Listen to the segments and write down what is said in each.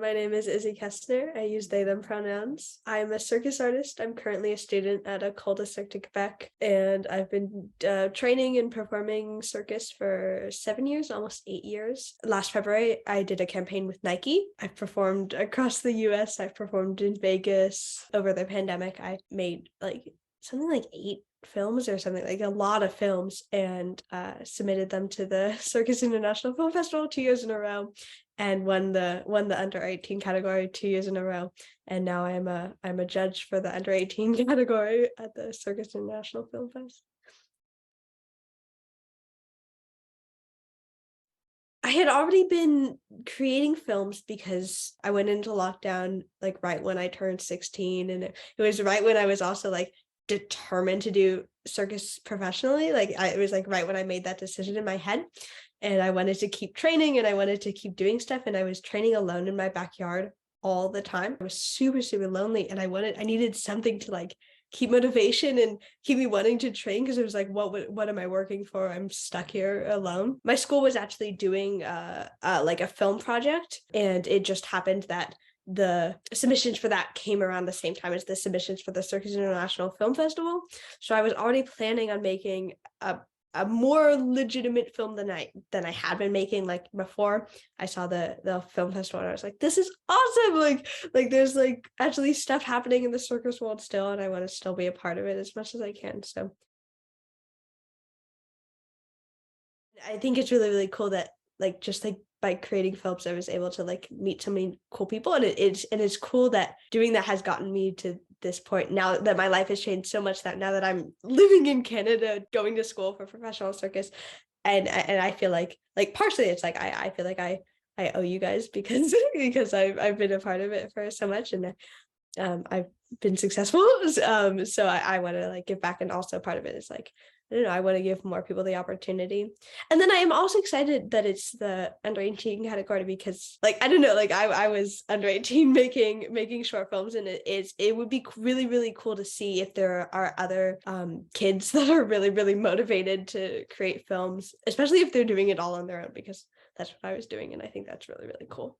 My name is Izzi Kessner. I use they, them pronouns. I'm a circus artist. I'm currently a student at a cul-de-sac to Quebec, and I've been training and performing circus for 7 years, almost 8 years. Last February, I did a campaign with Nike. I've performed across the US. I've performed in Vegas. Over the pandemic, I made something like 8 films or something, like a lot of films, and submitted them to the Circus International Film Festival 2 years in a row, and won the under 18 category 2 years in a row. And now I'm a judge for the under 18 category at the Circus International Film Fest. I had already been creating films because I went into lockdown like right when I turned 16, and it was right when I was also like determined to do circus professionally. It was like right when I made that decision in my head, and I wanted to keep training and I wanted to keep doing stuff, and I was training alone in my backyard all the time. I was super, super lonely, and I needed something to like keep motivation and keep me wanting to train, because it was like, what am I working for? I'm stuck here alone. My school was actually doing like a film project, and it just happened that the submissions for that came around the same time as the submissions for the Circus International Film Festival. So I was already planning on making a more legitimate film than I had been making like before I saw the film festival, and I was like, this is awesome. Like there's like actually stuff happening in the circus world still, and I want to still be a part of it as much as I can. So I think it's really, really cool that like just like by creating films, I was able to like meet so many cool people, and it's cool that doing that has gotten me to this point now that my life has changed so much, that now that I'm living in Canada, going to school for professional circus, and I feel like partially it's like I feel like I owe you guys because because I've been a part of it for so much, and I've been successful. So I want to like give back, and also part of it is like, I don't know, I want to give more people the opportunity. And then I am also excited that it's the under 18 category, because like, I don't know, like I was under 18 making short films, and it would be really, really cool to see if there are other kids that are really, really motivated to create films, especially if they're doing it all on their own, because that's what I was doing, and I think that's really, really cool.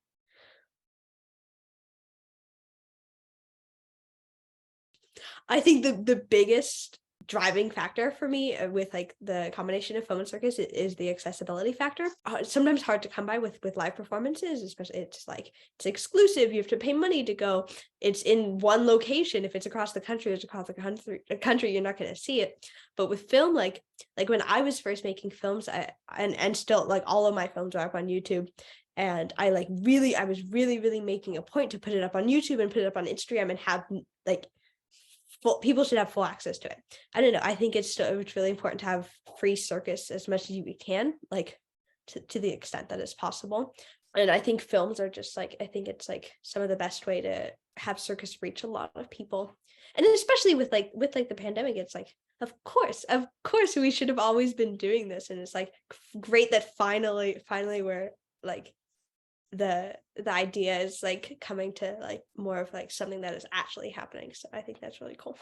I think the biggest driving factor for me with like the combination of film and circus is the accessibility factor. It's sometimes hard to come by with live performances, especially it's like it's exclusive. You have to pay money to go. It's in one location. If it's across the country, it's across the country. You're not going to see it. But with film, like when I was first making films, and still like all of my films are up on YouTube. And I was really, really making a point to put it up on YouTube and put it up on Instagram and have like people should have full access to it. I don't know. I think it's really important to have free circus as much as you can, like to the extent that it's possible. And I think films are just like, I think it's like some of the best way to have circus reach a lot of people. And especially with the pandemic, it's like, of course we should have always been doing this. And it's like great that finally we're like the idea is like coming to like more of like something that is actually happening. So I think that's really cool.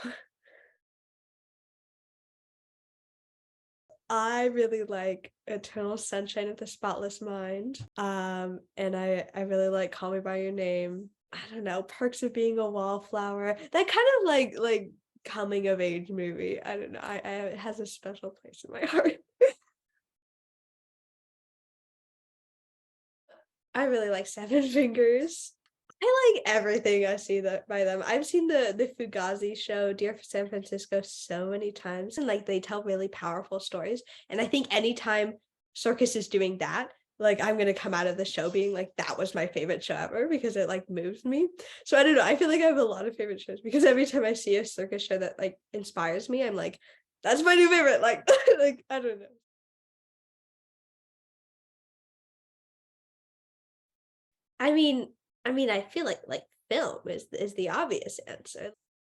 I really like Eternal Sunshine of the Spotless Mind. And I really like Call Me by Your Name. I don't know, Perks of Being a Wallflower. That kind of like coming of age movie. I don't know. It has a special place in my heart. I really like Seven Fingers. I like everything I see that by them. I've seen the Fugazi show, Dear San Francisco, so many times, and like they tell really powerful stories. And I think anytime Circus is doing that, like I'm gonna come out of the show being like, that was my favorite show ever, because it like moves me. So I don't know. I feel like I have a lot of favorite shows, because every time I see a circus show that like inspires me, I'm like, that's my new favorite. Like like I don't know. I mean, I feel like film is the obvious answer.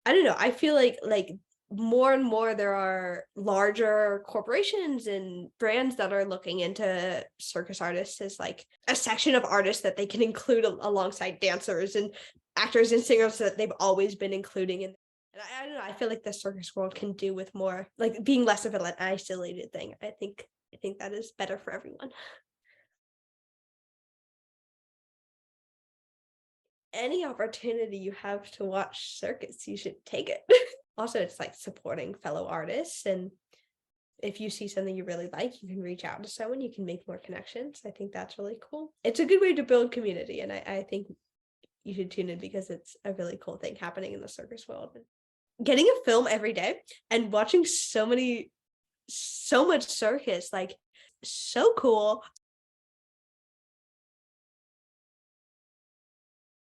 I don't know. I feel like more and more there are larger corporations and brands that are looking into circus artists as like a section of artists that they can include alongside dancers and actors and singers that they've always been including in. And I don't know. I feel like the circus world can do with more, like being less of an isolated thing. I think that is better for everyone. any opportunity you have to watch Circus, you should take it. Also, it's like supporting fellow artists, and if you see something you really like, you can reach out to someone, you can make more connections. I think that's really cool. It's a good way to build community, and I think you should tune in because it's a really cool thing happening in the circus world. Getting a film every day and watching so much circus, like, so cool.